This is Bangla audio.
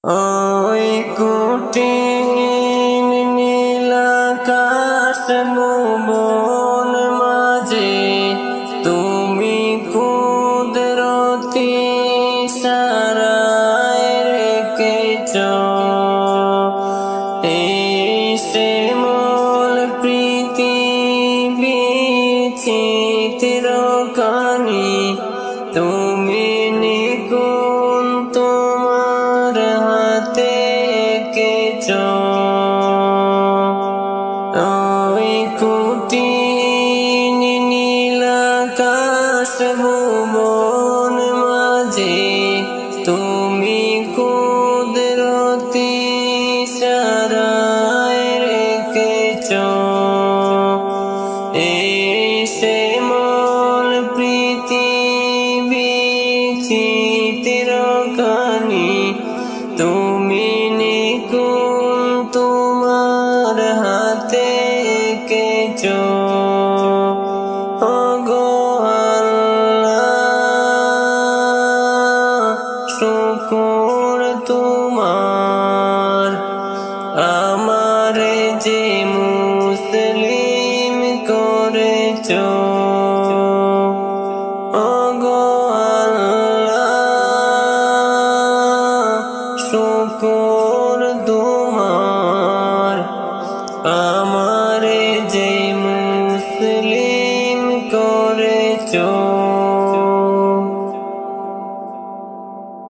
ওই কঠিন নীলাকাশ ভুবন মাঝে তুমি কুদরতি ইশারায় রেখেছ এই শ্যামল পৃথিবী চিত্রখানি তুমি নিগুণ তোমার হাতে এঁকেছ। ওই কঠিন নীলাকাশ ভুবন মাঝে তুমি কুদরতি ইশারায় রেখেছ এই শ্যামল পৃথিবী চিত্রখানি তুমি নিগুণ তোমার হাতে এঁকেছ। ওগো আল্লাহ, শুকর তোমার আমারে যে মুসলিম করেছ। ওগো আল্লাহ, শুকর তোমার